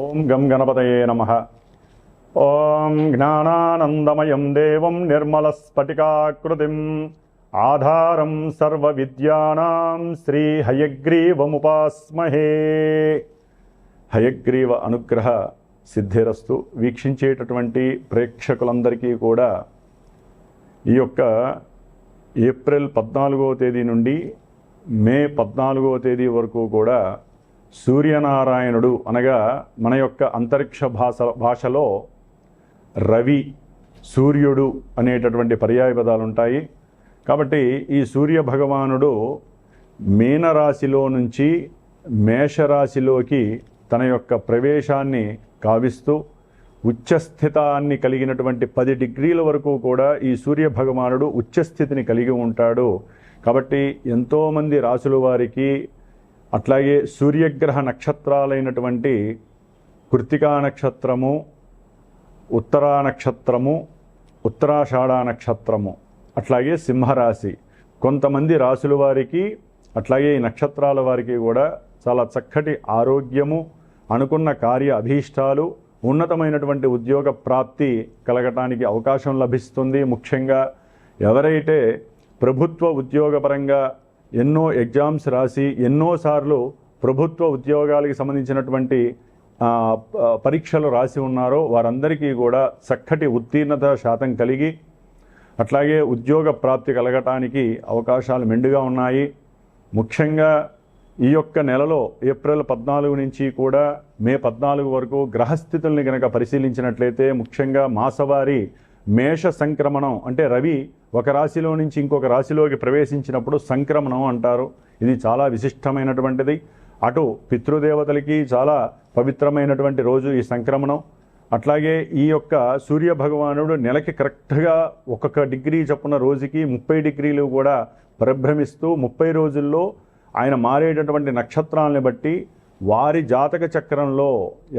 ఓం గం గణపతయే నమః. ఓం జ్ఞానానందమయం దేవం నిర్మలస్ఫటికాకృతిం ఆధారం సర్వవిద్యానాం శ్రీ హయగ్రీవముపాస్మహే. హయగ్రీవ అనుగ్రహ సిద్ధిరస్తు. వీక్షించేటటువంటి ప్రేక్షకులందరికీ కూడా ఈ యొక్క ఏప్రిల్ 14వ తేదీ నుండి మే 14వ తేదీ వరకు కూడా సూర్యనారాయణుడు అనగా మన యొక్క అంతరిక్ష భాషలో రవి, సూర్యుడు అనేటటువంటి పర్యాయ పదాలు ఉంటాయి. కాబట్టి ఈ సూర్య భగవానుడు మీనరాశిలో నుంచి మేషరాశిలోకి తన యొక్క ప్రవేశాన్ని కావిస్తూ ఉచ్చస్థితాన్ని కలిగినటువంటి 10 డిగ్రీల వరకు కూడా ఈ సూర్య భగవానుడు ఉచ్చస్థితిని కలిగి ఉంటాడు. కాబట్టి ఎంతోమంది రాసుల వారికి అట్లాగే సూర్యగ్రహ నక్షత్రాలైనటువంటి కృత్తికా నక్షత్రము, ఉత్తరా నక్షత్రము, ఉత్తరాషాఢ నక్షత్రము, అట్లాగే సింహరాశి, కొంతమంది రాసుల వారికి అట్లాగే ఈ నక్షత్రాల వారికి కూడా చాలా చక్కటి ఆరోగ్యము, అనుకున్న కార్య అభీష్టాలు, ఉన్నతమైనటువంటి ఉద్యోగ ప్రాప్తి కలగటానికి అవకాశం లభిస్తుంది. ముఖ్యంగా ఎవరైతే ప్రభుత్వ ఉద్యోగపరంగా ఎన్నో ఎగ్జామ్స్ రాసి ఎన్నోసార్లు ప్రభుత్వ ఉద్యోగాలకు సంబంధించినటువంటి పరీక్షలు రాసి ఉన్నారో వారందరికీ కూడా చక్కటి ఉత్తీర్ణత శాతం కలిగి అట్లాగే ఉద్యోగ ప్రాప్తి కలగటానికి అవకాశాలు మెండుగా ఉన్నాయి. ముఖ్యంగా ఈ యొక్క నెలలో ఏప్రిల్ 14 నుంచి కూడా మే 14 వరకు గ్రహస్థితుల్ని కనుక పరిశీలించినట్లయితే ముఖ్యంగా మాసవారి మేష సంక్రమణం అంటే రవి ఒక రాశిలో నుంచి ఇంకొక రాశిలోకి ప్రవేశించినప్పుడు సంక్రమణం అంటారు. ఇది చాలా విశిష్టమైనటువంటిది. అటు పితృదేవతలకి చాలా పవిత్రమైనటువంటి రోజు ఈ సంక్రమణం. అట్లాగే ఈ యొక్క సూర్య భగవానుడు నెలకి కరెక్ట్గా 1 డిగ్రీ చొప్పున రోజుకి 30 డిగ్రీలు కూడా పరిభ్రమిస్తూ 30 రోజుల్లో ఆయన మారేటటువంటి నక్షత్రాలని బట్టి వారి జాతక చక్రంలో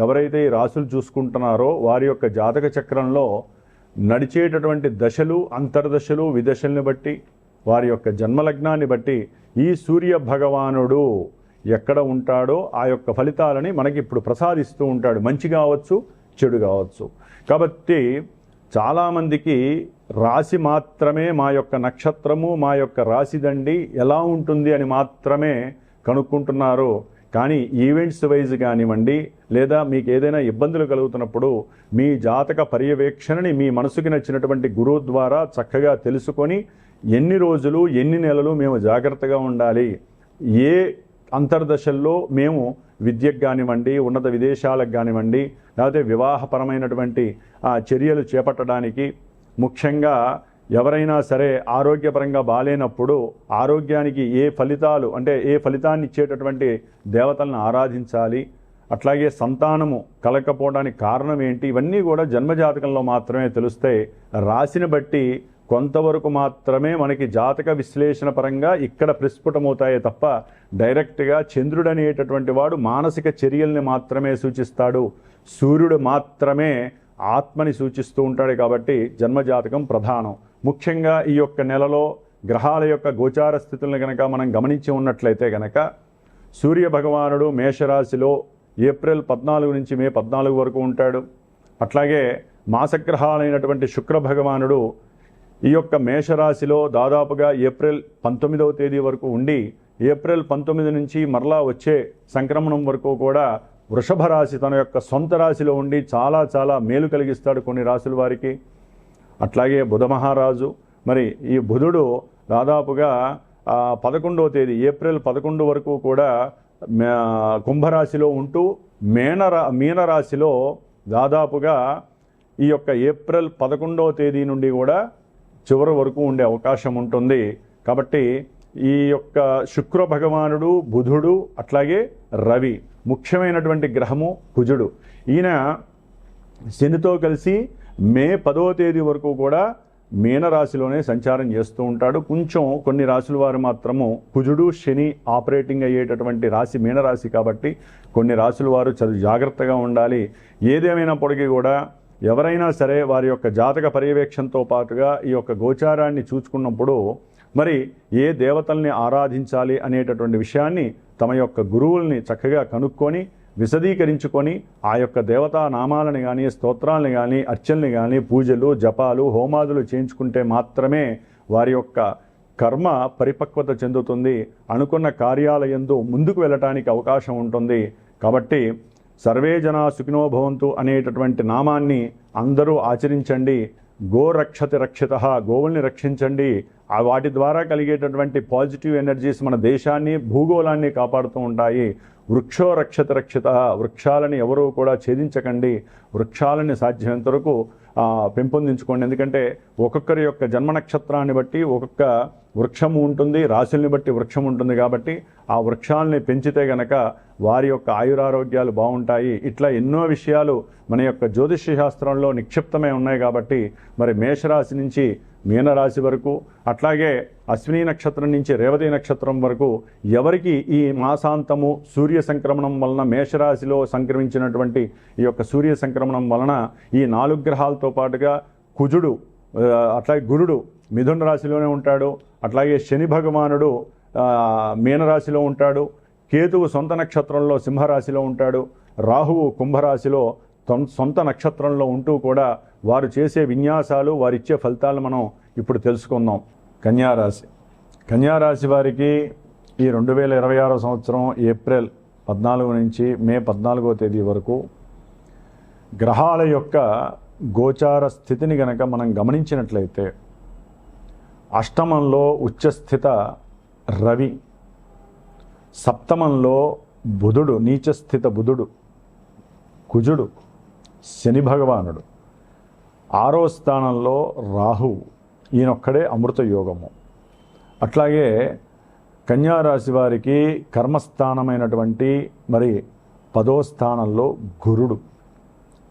ఎవరైతే ఈ రాశులు చూసుకుంటున్నారో వారి యొక్క జాతక చక్రంలో నడిచేటటువంటి దశలు, అంతర్దశలు, విదశల్ని బట్టి వారి యొక్క జన్మలగ్నాన్ని బట్టి ఈ సూర్య భగవానుడు ఎక్కడ ఉంటాడో ఆ యొక్క ఫలితాలని మనకి ఇప్పుడు ప్రసాదిస్తూ ఉంటాడు. మంచి కావచ్చు, చెడు కావచ్చు. కాబట్టి చాలామందికి రాశి మాత్రమే మా యొక్క నక్షత్రము, మా యొక్క రాశిదండి ఎలా ఉంటుంది అని మాత్రమే కనుక్కుంటున్నారు. కానీ ఈవెంట్స్ వైజ్ కానివ్వండి లేదా మీకు ఏదైనా ఇబ్బందులు కలుగుతున్నప్పుడు మీ జాతక పర్యవేక్షణని మీ మనసుకి నచ్చినటువంటి గురువు ద్వారా చక్కగా తెలుసుకొని ఎన్ని రోజులు ఎన్ని నెలలు మేము జాగ్రత్తగా ఉండాలి, ఏ అంతర్దశల్లో మేము విద్యకు కానివ్వండి, ఉన్నత విదేశాలకు కానివ్వండి, లేకపోతే వివాహపరమైనటువంటి చర్యలు చేపట్టడానికి, ముఖ్యంగా ఎవరైనా సరే ఆరోగ్యపరంగా బాలేనప్పుడు ఆరోగ్యానికి ఏ ఫలితాలు అంటే ఏ ఫలితాన్ని ఇచ్చేటటువంటి దేవతలను ఆరాధించాలి, అట్లాగే సంతానము కలగకపోవడానికి కారణం ఏంటి, ఇవన్నీ కూడా జన్మజాతకంలో మాత్రమే తెలుస్తాయి. రాశిని బట్టి కొంతవరకు మాత్రమే మనకి జాతక విశ్లేషణ పరంగా ఇక్కడ ప్రస్ఫుటమవుతాయే తప్ప డైరెక్ట్గా చంద్రుడు అనేటటువంటి వాడు మానసిక చర్యల్ని మాత్రమే సూచిస్తాడు, సూర్యుడు మాత్రమే ఆత్మని సూచిస్తూ ఉంటాడు. కాబట్టి జన్మజాతకం ప్రధానం. ముఖ్యంగా ఈ యొక్క నెలలో గ్రహాల యొక్క గోచార స్థితులను కనుక మనం గమనించి ఉన్నట్లయితే కనుక సూర్య భగవానుడు మేషరాశిలో ఏప్రిల్ 14 నుంచి మే 14 వరకు ఉంటాడు. అట్లాగే మాసగ్రహాలైనటువంటి శుక్ర భగవానుడు ఈ యొక్క మేషరాశిలో దాదాపుగా ఏప్రిల్ 19వ తేదీ వరకు ఉండి ఏప్రిల్ 19 నుంచి మరలా వచ్చే సంక్రమణం వరకు కూడా వృషభ రాశి తన యొక్క సొంత రాశిలో ఉండి చాలా చాలా మేలు కలిగిస్తాడు కొన్ని రాశుల వారికి. అట్లాగే బుధ మహారాజు, మరి ఈ బుధుడు దాదాపుగా 11వ తేదీ ఏప్రిల్ 11 వరకు కూడా కుంభరాశిలో ఉంటూ మీనరాశిలో దాదాపుగా ఈ యొక్క ఏప్రిల్ 11వ తేదీ నుండి కూడా చివరి వరకు ఉండే అవకాశం ఉంటుంది. కాబట్టి ఈ యొక్క శుక్ర భగవానుడు, బుధుడు, అట్లాగే రవి, ముఖ్యమైనటువంటి గ్రహము కుజుడు. ఈయన శనితో కలిసి మే 10వ తేదీ వరకు కూడా మీనరాశిలోనే సంచారం చేస్తూ ఉంటాడు. కొంచెం కొన్ని రాశుల వారు మాత్రము కుజుడు శని ఆపరేటింగ్ అయ్యేటటువంటి రాశి మీనరాశి కాబట్టి కొన్ని రాశుల వారు జాగ్రత్తగా ఉండాలి. ఏదేమైనప్పటికీ కూడా ఎవరైనా సరే వారి యొక్క జాతక పర్యవేక్షణతో పాటుగా ఈ యొక్క గోచారాన్ని చూసుకున్నప్పుడు మరి ఏ దేవతల్ని ఆరాధించాలి అనేటటువంటి విషయాన్ని తమ యొక్క గురువుల్ని చక్కగా కనుక్కొని విశదీకరించుకొని ఆ యొక్క దేవతా నామాలను కానీ స్తోత్రాలను కానీ అర్చనలు కానీ పూజలు జపాలు హోమాదులు చేయించుకుంటే మాత్రమే వారి యొక్క కర్మ పరిపక్వత చెందుతుంది, అనుకున్న కార్యాలయందు ముందుకు వెళ్ళటానికి అవకాశం ఉంటుంది. కాబట్టి సర్వే జనా సుఖినో భవంతు అనేటటువంటి నామాన్ని అందరూ ఆచరించండి. గో రక్షతి రక్షిత, గోవుల్ని రక్షించండి. వాటి ద్వారా కలిగేటటువంటి పాజిటివ్ ఎనర్జీస్ మన దేశాన్ని భూగోళాన్ని కాపాడుతూ ఉంటాయి. వృక్షో రక్షతి రక్షిత, వృక్షాలని ఎవరూ కూడా ఛేదించకండి, వృక్షాలని సాధ్యమైనంత వరకు పెంపొందించుకోండి. ఎందుకంటే ఒక్కొక్కరి యొక్క జన్మ నక్షత్రాన్ని బట్టి ఒక్కొక్క వృక్షము ఉంటుంది, రాశుల్ని బట్టి వృక్షం ఉంటుంది. కాబట్టి ఆ వృక్షాలని పెంచితే గనక వారి యొక్క ఆయురారోగ్యాలు బాగుంటాయి. ఇట్లా ఎన్నో విషయాలు మన యొక్క జ్యోతిష్య శాస్త్రంలో నిక్షిప్తమై ఉన్నాయి. కాబట్టి మరి మేషరాశి నుంచి మీనరాశి వరకు, అట్లాగే అశ్విని నక్షత్రం నుంచి రేవతి నక్షత్రం వరకు ఎవరికి ఈ మాసాంతము సూర్య సంక్రమణం వలన మేషరాశిలో సంక్రమించినటువంటి ఈ యొక్క సూర్య సంక్రమణం వలన ఈ 4 గ్రహాలతో పాటుగా కుజుడు, అట్లాగే గురుడు మిథున రాశిలోనే ఉంటాడు, అట్లాగే శని భగవానుడు మీనరాశిలో ఉంటాడు, కేతువు సొంత నక్షత్రంలో సింహరాశిలో ఉంటాడు, రాహువు కుంభరాశిలో సొంత నక్షత్రంలో ఉంటూ కూడా వారు చేసే విన్యాసాలు, వారిచ్చే ఫలితాలు మనం ఇప్పుడు తెలుసుకుందాం. కన్యారాశి. కన్యారాశి వారికి ఈ 2026 సంవత్సరం ఏప్రిల్ 14 నుంచి మే 14వ తేదీ వరకు గ్రహాల యొక్క గోచార స్థితిని గనక మనం గమనించినట్లయితే అష్టమంలో ఉచ్చస్థిత రవి, సప్తమంలో బుధుడు, నీచస్థిత బుధుడు, కుజుడు, శని భగవానుడు, 6వ స్థానంలో రాహువు, ఈయనొక్కడే అమృత యోగము. అట్లాగే కన్యారాశి వారికి కర్మస్థానమైనటువంటి మరి 10వ స్థానంలో గురుడు,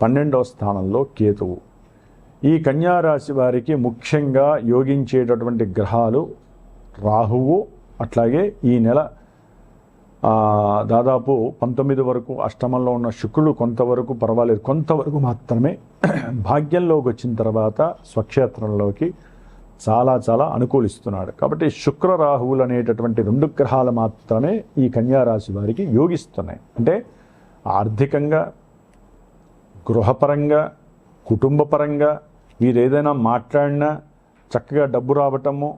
12వ స్థానంలో కేతువు. ఈ కన్యారాశి వారికి ముఖ్యంగా యోగించేటటువంటి గ్రహాలు రాహువు, అట్లాగే ఈ నెల దాదాపు 19 వరకు అష్టమంలో ఉన్న శుక్రుడు కొంతవరకు పర్వాలేదు, కొంతవరకు మాత్రమే భాగ్యంలోకి వచ్చిన తర్వాత స్వక్షేత్రంలోకి చాలా అనుకూలిస్తున్నాడు. కాబట్టి శుక్ర రాహువులు అనేటటువంటి 2 గ్రహాలు మాత్రమే ఈ కన్యారాశి వారికి యోగిస్తున్నాయి. అంటే ఆర్థికంగా, గృహపరంగా, కుటుంబపరంగా వీరు ఏదైనా మాట్లాడినా చక్కగా డబ్బు రావటము,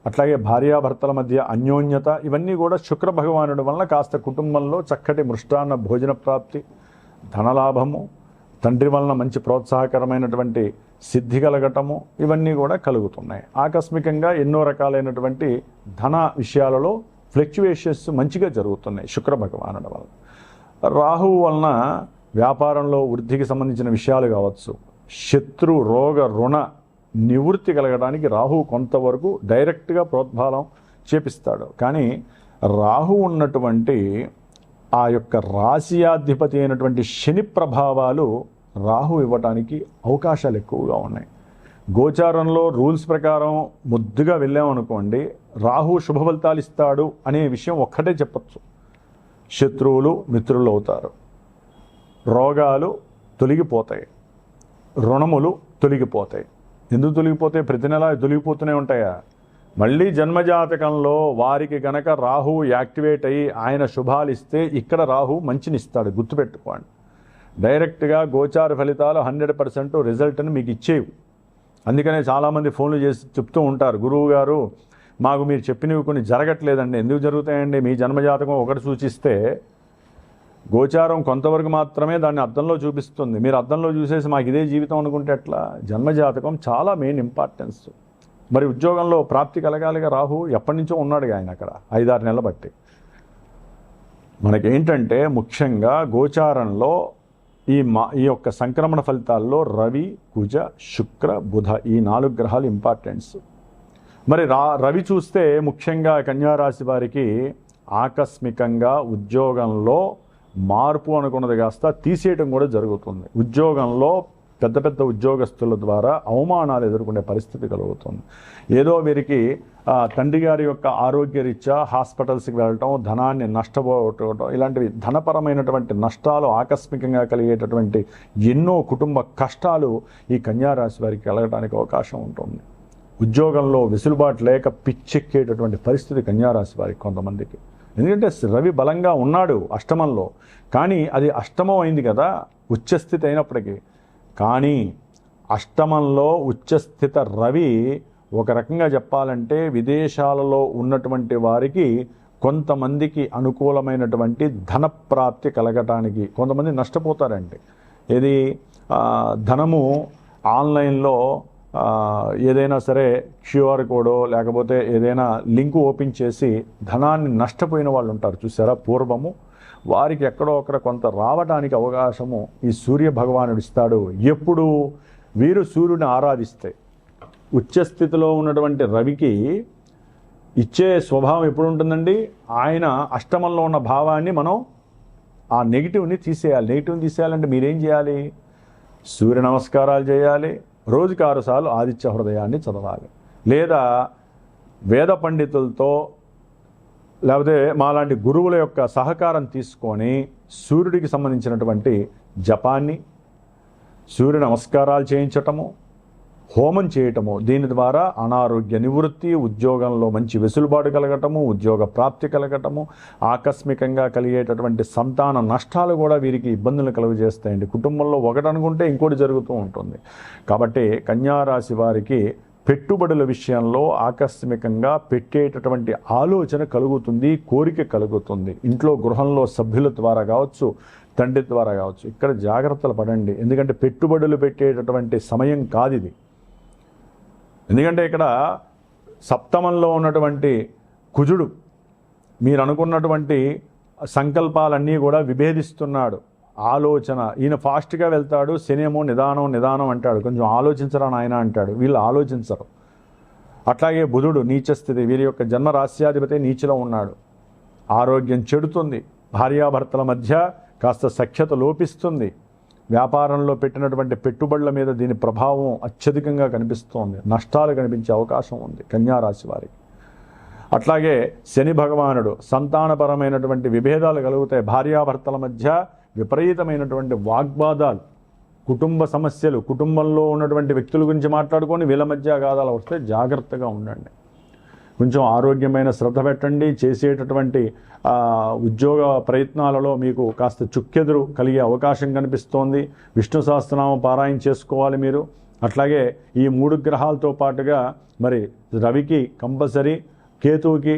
అట్లాగే భార్యాభర్తల మధ్య అన్యోన్యత, ఇవన్నీ కూడా శుక్ర భగవానుడి వలన కాస్త కుటుంబంలో చక్కటి మృష్టాన్న భోజన ప్రాప్తి, ధనలాభము, తండ్రి వలన మంచి ప్రోత్సాహకరమైనటువంటి సిద్ధి కలగటము, ఇవన్నీ కూడా కలుగుతున్నాయి. ఆకస్మికంగా ఎన్నో రకాలైనటువంటి ధన విషయాలలో ఫ్లక్చువేషన్స్ మంచిగా జరుగుతున్నాయి శుక్ర భగవానుడి వలన. రాహువు వలన వ్యాపారంలో వృద్ధికి సంబంధించిన విషయాలు కావచ్చు, శత్రు రోగ రుణ నివృత్తి కలగడానికి రాహువు కొంతవరకు డైరెక్ట్గా ప్రోద్బలం చేపిస్తాడు. కానీ రాహు ఉన్నటువంటి ఆ యొక్క రాశియాధిపతి అయినటువంటి శని ప్రభావాలు రాహు ఇవ్వటానికి అవకాశాలు ఎక్కువగా ఉన్నాయి. గోచారంలో రూల్స్ ప్రకారం ముద్దుగా వెళ్ళామనుకోండి, రాహు శుభ ఫలితాలు ఇస్తాడు అనే విషయం ఒక్కటే చెప్పచ్చు. శత్రువులు మిత్రులు అవుతారు, రోగాలు తొలగిపోతాయి, రుణములు తొలగిపోతాయి. ఎందుకు తొలగిపోతాయి? ప్రతి నెల తొలగిపోతూనే ఉంటాయా? మళ్ళీ జన్మజాతకంలో వారికి గనక రాహువు యాక్టివేట్ అయ్యి ఆయన శుభాలు ఇస్తే ఇక్కడ రాహువు మంచినిస్తాడు, గుర్తుపెట్టుకోండి. డైరెక్ట్గా గోచార ఫలితాలు 100% రిజల్ట్ని మీకు ఇచ్చేవి. అందుకనే చాలామంది ఫోన్లు చేసి చెప్తూ ఉంటారు, గురువు గారు మాకు మీరు చెప్పినవి కొన్ని జరగట్లేదండి. ఎందుకు జరుగుతాయండి? మీ జన్మజాతకం ఒకటి సూచిస్తే గోచారం కొంతవరకు మాత్రమే దాన్ని అద్దంలో చూపిస్తుంది. మీరు అద్దంలో చూసేసి మాకు ఇదే జీవితం అనుకుంటే ఎట్లా? జన్మజాతకం చాలా మెయిన్ ఇంపార్టెన్స్. మరి ఉద్యోగంలో ప్రాప్తి కలగాలిగా. రాహు ఎప్పటి నుంచో ఉన్నాడు ఆయన అక్కడ 5-6 నెలల బట్టి. మనకేంటంటే ముఖ్యంగా గోచారంలో ఈ యొక్క సంక్రమణ ఫలితాల్లో రవి, కుజ, శుక్ర, బుధ ఈ 4 గ్రహాలు ఇంపార్టెన్స్. మరి రవి చూస్తే ముఖ్యంగా కన్యారాశి వారికి ఆకస్మికంగా ఉద్యోగంలో మార్పు అనుకున్నది కాస్త తీసేయడం కూడా జరుగుతుంది. ఉద్యోగంలో పెద్ద ఉద్యోగస్తుల ద్వారా అవమానాలు ఎదుర్కొనే పరిస్థితి కలుగుతుంది. ఏదో వీరికి తండ్రి గారి యొక్క ఆరోగ్యరీత్యా హాస్పిటల్స్కి వెళ్ళటం, ధనాన్ని నష్టపోవటం, ఇలాంటివి ధనపరమైనటువంటి నష్టాలు ఆకస్మికంగా కలిగేటటువంటి ఎన్నో కుటుంబ కష్టాలు ఈ కన్యారాశి వారికి కలగడానికి అవకాశం ఉంటుంది. ఉద్యోగంలో వెసులుబాటు లేక పిచ్చెక్కేటటువంటి పరిస్థితి కన్యారాశి వారికి కొంతమందికి. ఎందుకంటే రవి బలంగా ఉన్నాడు అష్టమంలో, కానీ అది అష్టమం అయింది కదా ఉచ్చస్థితి అయినప్పటికీ. కానీ అష్టమంలో ఉచ్చస్థిత రవి ఒక రకంగా చెప్పాలంటే విదేశాలలో ఉన్నటువంటి వారికి కొంతమందికి అనుకూలమైనటువంటి ధనప్రాప్తి కలగటానికి, కొంతమంది నష్టపోతారండి. ఏది ధనము ఆన్లైన్లో ఏదైనా సరే క్యూఆర్ కోడో లేకపోతే ఏదైనా లింకు ఓపెన్ చేసి ధనాన్ని నష్టపోయిన వాళ్ళు ఉంటారు చూసారా పూర్వము, వారికి ఎక్కడో అక్కడ కొంత రావడానికి అవకాశము ఈ సూర్య భగవానుడు ఇస్తాడు. ఎప్పుడు వీరు సూర్యుడిని ఆరాధిస్తే. ఉచ్చస్థితిలో ఉన్నటువంటి రవికి ఇచ్చే స్వభావం ఎప్పుడు ఉంటుందండి, ఆయన అష్టమంలో ఉన్న భావాన్ని మనం ఆ నెగిటివ్ని తీసేయాలి. నెగిటివ్ని తీసేయాలంటే మీరేం చేయాలి, సూర్య నమస్కారాలు చేయాలి, రోజుకి 6 సార్లు ఆదిత్య హృదయాన్ని చదవాలి, లేదా వేద పండితులతో లేకపోతే మాలాంటి గురువుల యొక్క సహకారం తీసుకొని సూర్యుడికి సంబంధించినటువంటి జపాన్ని, సూర్య నమస్కారాలు చేయించటము, హోమం చేయటము, దీని ద్వారా అనారోగ్య నివృత్తి, ఉద్యోగంలో మంచి వెసులుబాటు కలగటము, ఉద్యోగ ప్రాప్తి కలగటము, ఆకస్మికంగా కలిగేటటువంటి సంతాన నష్టాలు కూడా వీరికి ఇబ్బందులు కలుగజేస్తాయండి. కుటుంబంలో ఒకటి అనుకుంటే ఇంకోటి జరుగుతూ ఉంటుంది. కాబట్టి కన్యారాశి వారికి పెట్టుబడుల విషయంలో ఆకస్మికంగా పెట్టేటటువంటి ఆలోచన కలుగుతుంది, కోరిక కలుగుతుంది. ఇంట్లో గృహంలో సభ్యుల ద్వారా కావచ్చు, తండ్రి ద్వారా కావచ్చు. ఇక్కడ జాగ్రత్తలు పడండి, ఎందుకంటే పెట్టుబడులు పెట్టేటటువంటి సమయం కాదు ఇది. ఎందుకంటే ఇక్కడ సప్తమంలో ఉన్నటువంటి కుజుడు మీరు అనుకున్నటువంటి సంకల్పాలన్నీ కూడా విభేదిస్తున్నాడు. ఆలోచన ఈయన ఫాస్ట్గా వెళ్తాడు, శనేమో నిదానం నిదానం అంటాడు, కొంచెం ఆలోచించరా నాయన అంటాడు, వీళ్ళు ఆలోచించరు. అట్లాగే బుధుడు నీచస్థితి, వీరి యొక్క జన్మ రాశ్యాధిపతి నీచలో ఉన్నాడు, ఆరోగ్యం చెడుతుంది, భార్యాభర్తల మధ్య కాస్త సఖ్యత లోపిస్తుంది, వ్యాపారంలో పెట్టినటువంటి పెట్టుబడుల మీద దీని ప్రభావం అత్యధికంగా కనిపిస్తోంది, నష్టాలు కనిపించే అవకాశం ఉంది కన్యారాశి వారికి. అట్లాగే శని భగవానుడు సంతానపరమైనటువంటి విభేదాలు కలుగుతాయి, భార్యాభర్తల మధ్య విపరీతమైనటువంటి వాగ్వాదాలు, కుటుంబ సమస్యలు, కుటుంబంలో ఉన్నటువంటి వ్యక్తుల గురించి మాట్లాడుకొని వీళ్ళ మధ్య అగాధాలు వస్తే జాగ్రత్తగా ఉండండి. కొంచెం ఆరోగ్యమైన శ్రద్ధ పెట్టండి. చేసేటటువంటి ఉద్యోగ ప్రయత్నాలలో మీకు కాస్త చుక్కెదురు కలిగే అవకాశం కనిపిస్తోంది. విష్ణు సహస్రనామం పారాయణ చేసుకోవాలి మీరు. అట్లాగే ఈ 3 గ్రహాలతో పాటుగా మరి రవికి కంపల్సరీ, కేతువుకి,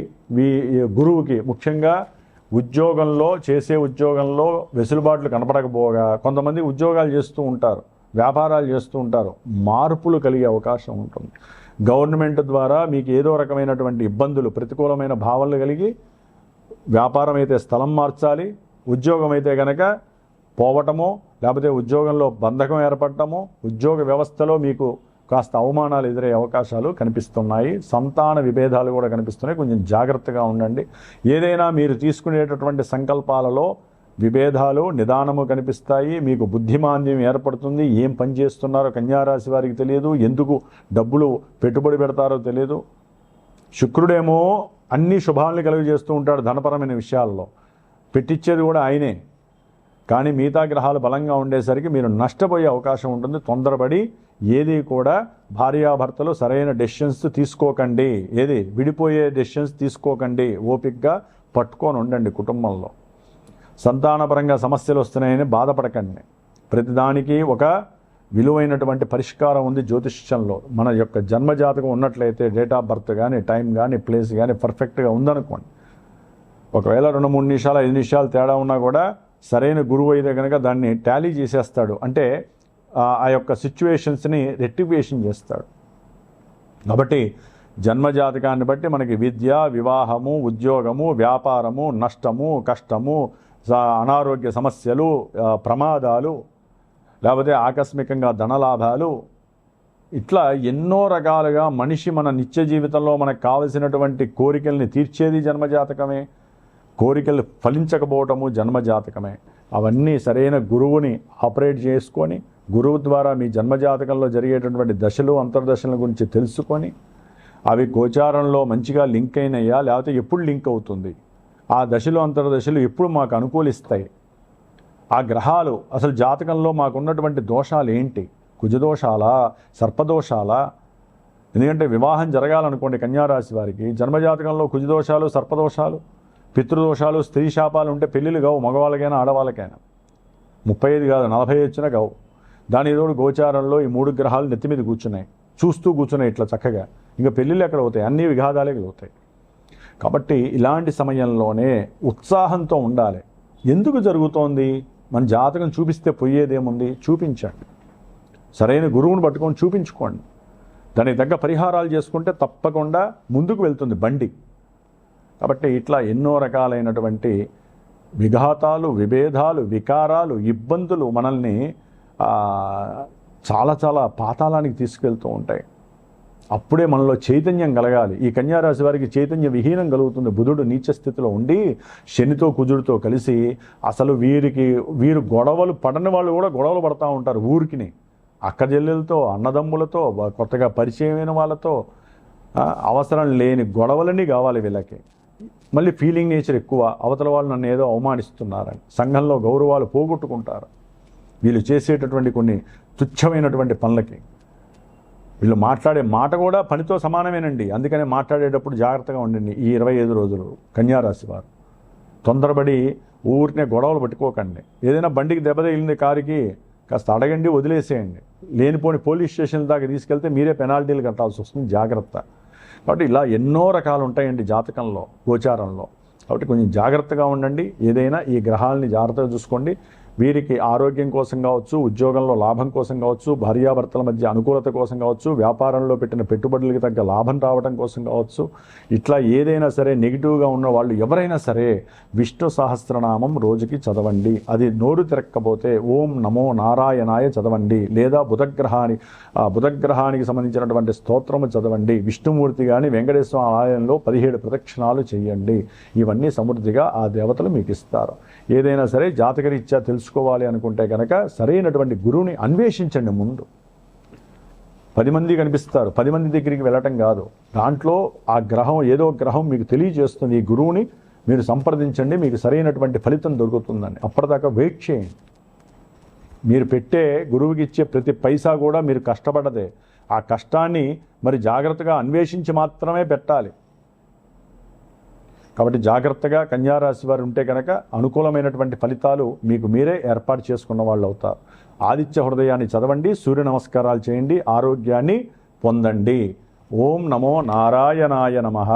గురువుకి ముఖ్యంగా ఉద్యోగంలో చేసే ఉద్యోగంలో వెసులుబాట్లు కనపడకపోగా కొంతమంది ఉద్యోగాలు చేస్తూ ఉంటారు, వ్యాపారాలు చేస్తూ ఉంటారు, మార్పులు కలిగే అవకాశం ఉంటుంది. గవర్నమెంట్ ద్వారా మీకు ఏదో రకమైనటువంటి ఇబ్బందులు, ప్రతికూలమైన భావనలు కలిగి వ్యాపారం అయితే స్థలం మార్చాలి, ఉద్యోగం అయితే కనుక పోవటమో లేకపోతే ఉద్యోగంలో బంధకం ఏర్పడటమో, ఉద్యోగ వ్యవస్థలో మీకు కాస్త అవమానాలు ఎదురయ్యే అవకాశాలు కనిపిస్తున్నాయి. సంతాన విభేదాలు కూడా కనిపిస్తున్నాయి, కొంచెం జాగ్రత్తగా ఉండండి. ఏదైనా మీరు తీసుకునేటటువంటి సంకల్పాలలో విభేదాలు, నిదానము కనిపిస్తాయి. మీకు బుద్ధిమాంద్యం ఏర్పడుతుంది. ఏం పని చేస్తున్నారో కన్యారాశి వారికి తెలియదు, ఎందుకు డబ్బులు పెట్టుబడి పెడతారో తెలియదు. శుక్రుడేమో అన్ని శుభాలను కలుగజేస్తూ ఉంటాడు ధనపరమైన విషయాల్లో, పెట్టించేది కూడా ఆయనే. కానీ మిగతా గ్రహాలు బలంగా ఉండేసరికి మీరు నష్టపోయే అవకాశం ఉంటుంది. తొందరపడి ఏది కూడా భార్యాభర్తలు సరైన డెసిషన్స్ తీసుకోకండి, ఏది విడిపోయే డెసిషన్స్ తీసుకోకండి. ఓపికగా పట్టుకొని ఉండండి. కుటుంబంలో సంతానపరంగా సమస్యలు వస్తున్నాయని బాధపడకండి. ప్రతిదానికి ఒక విలువైనటువంటి పరిష్కారం ఉంది జ్యోతిష్యంలో. మన యొక్క జన్మజాతకం ఉన్నట్లయితే డేట్ ఆఫ్ బర్త్ కానీ, టైం కానీ, ప్లేస్ కానీ పర్ఫెక్ట్గా ఉందనుకోండి, ఒకవేళ 2-3 నిమిషాలు 5 నిమిషాలు తేడా ఉన్నా కూడా సరైన గురువు అయితే కనుక దాన్ని టాలీ చేసేస్తాడు. అంటే ఆ యొక్క సిచ్యువేషన్స్ని రెక్టిఫికేషన్ చేస్తాడు. కాబట్టి జన్మజాతకాన్ని బట్టి మనకి విద్య, వివాహము, ఉద్యోగము, వ్యాపారము, నష్టము, కష్టము, అనారోగ్య సమస్యలు, ప్రమాదాలు, లేకపోతే ఆకస్మికంగా ధనలాభాలు, ఇట్లా ఎన్నో రకాలుగా మనిషి మన నిత్య జీవితంలో మనకు కావలసినటువంటి కోరికల్ని తీర్చేది జన్మజాతకమే. కోరికలు ఫలించకపోవటము జన్మజాతకమే. అవన్నీ సరైన గురువుని ఆపరేట్ చేసుకొని, గురువు ద్వారా మీ జన్మజాతకంలో జరిగేటటువంటి దశలు, అంతర్దశల గురించి తెలుసుకొని, అవి గోచారంలో మంచిగా లింక్ అయినయ్యా లేకపోతే ఎప్పుడు లింక్ అవుతుంది, ఆ దశలు అంతర్దశలు ఎప్పుడు మాకు అనుకూలిస్తాయి, ఆ గ్రహాలు అసలు జాతకంలో మాకున్నటువంటి దోషాలు ఏంటి, కుజదోషాలా, సర్పదోషాలా? ఎందుకంటే వివాహం జరగాలనుకోండి కన్యారాశి వారికి జన్మజాతకంలో కుజదోషాలు, సర్పదోషాలు, పితృదోషాలు, స్త్రీ శాపాలు ఉంటే పెళ్ళిళ్ళు కావు, మగవాళ్ళకైనా ఆడవాళ్ళకైనా. 35 కాదు 40 వచ్చినా కావు. దాని తోడు గోచారంలో ఈ 3 గ్రహాలు నెత్తి మీద కూర్చున్నాయి, చూస్తూ కూర్చున్నాయి ఇట్లా చక్కగా. ఇంకా పెళ్ళిళ్ళు ఎక్కడ అవుతాయి? అన్ని విఘాతాలే అవుతాయి. కాబట్టి ఇలాంటి సమయంలోనే ఉత్సాహంతో ఉండాలి. ఎందుకు జరుగుతోంది? మన జాతకం చూపిస్తే పోయేదేముంది? చూపించండి. సరైన గురువుని పట్టుకొని చూపించుకోండి. దానికి తగ్గ పరిహారాలు చేసుకుంటే తప్పకుండా ముందుకు వెళ్తుంది బండి. కాబట్టి ఇట్లా ఎన్నో రకాలైనటువంటి విఘాతాలు, విభేదాలు, వికారాలు, ఇబ్బందులు మనల్ని చాలా చాలా పాతాళానికి తీసుకెళ్తూ ఉంటాయి. అప్పుడే మనలో చైతన్యం కలగాలి. ఈ కన్యారాశి వారికి చైతన్య విహీనం కలుగుతుంది. బుధుడు నీచ స్థితిలో ఉండి శనితో కుజుడితో కలిసి అసలు వీరు గొడవలు పడని వాళ్ళు కూడా గొడవలు పడతా ఉంటారు. ఊరికిని అక్క చెల్లెలతో, అన్నదమ్ములతో, కొత్తగా పరిచయమైన వాళ్ళతో అవసరం లేని గొడవలన్నీ కావాలి వీళ్ళకి. మళ్ళీ ఫీలింగ్ నేచర్ ఎక్కువ. అవతల వాళ్ళు నన్ను ఏదో అవమానిస్తున్నారని సంఘంలో గౌరవాలు పోగొట్టుకుంటారు వీళ్ళు చేసేటటువంటి కొన్ని తుచ్చమైనటువంటి పనులకి. వీళ్ళు మాట్లాడే మాట కూడా పనితో సమానమేనండి. అందుకనే మాట్లాడేటప్పుడు జాగ్రత్తగా ఉండండి. ఈ 25 రోజులు కన్యారాశి వారు తొందరపడి ఊరినే గొడవలు పట్టుకోకండి. ఏదైనా బండికి దెబ్బ తగిలింది, కారుకి, కాస్త అడగండి, వదిలేసేయండి. లేనిపోని పోలీస్ స్టేషన్ దాకా తీసుకెళ్తే మీరే పెనాల్టీలు కట్టాల్సి వస్తుంది. జాగ్రత్త. కాబట్టి ఇలా ఎన్నో రకాలు ఉంటాయండి జాతకంలో, గోచారంలో. కాబట్టి కొంచెం జాగ్రత్తగా ఉండండి. ఏదైనా ఈ గ్రహాలని జాగ్రత్తగా చూసుకోండి. వీరికి ఆరోగ్యం కోసం కావచ్చు, ఉద్యోగంలో లాభం కోసం కావచ్చు, భార్యాభర్తల మధ్య అనుకూలత కోసం కావచ్చు, వ్యాపారంలో పెట్టిన పెట్టుబడులకి తగ్గ లాభం రావడం కోసం కావచ్చు. ఇట్లా ఏదైనా సరే నెగిటివ్గా ఉన్న వాళ్ళు ఎవరైనా సరే విష్ణు సహస్రనామం రోజుకి చదవండి. అది నోరు తిరక్కపోతే ఓం నమో నారాయణాయ చదవండి. లేదా బుధగ్రహానికి సంబంధించినటువంటి స్తోత్రము చదవండి. విష్ణుమూర్తి కానీ వెంకటేశ్వర ఆలయంలో 17 ప్రదక్షిణాలు చేయండి. ఇవన్నీ సమృద్ధిగా ఆ దేవతలు మీకు ఇస్తారు. ఏదైనా సరే జాతకరీత్యా తెలుసుకోవాలి అనుకుంటే కనుక సరైనటువంటి గురువుని అన్వేషించండి. ముందు 10 మంది కనిపిస్తారు, 10 మంది దగ్గరికి వెళ్ళటం కాదు. దాంట్లో ఆ గ్రహం, ఏదో గ్రహం మీకు తెలియజేస్తుంది. ఈ గురువుని మీరు సంప్రదించండి, మీకు సరైనటువంటి ఫలితం దొరుకుతుందని. అప్పటిదాకా వెయిట్ చేయండి. మీరు పెట్టే గురువుకి ఇచ్చే ప్రతి పైసా కూడా మీరు కష్టపడదే. ఆ కష్టాన్ని మరి జాగ్రత్తగా అన్వేషించి మాత్రమే పెట్టాలి. కాబట్టి జాగ్రత్తగా కన్యారాశి వారు ఉంటే కనుక అనుకూలమైనటువంటి ఫలితాలు మీకు మీరే ఏర్పాటు చేసుకున్న వాళ్ళు అవుతారు. ఆదిత్య హృదయాన్ని చదవండి, సూర్య నమస్కారాలు చేయండి, ఆరోగ్యాన్ని పొందండి. ఓం నమో నారాయణాయ నమః.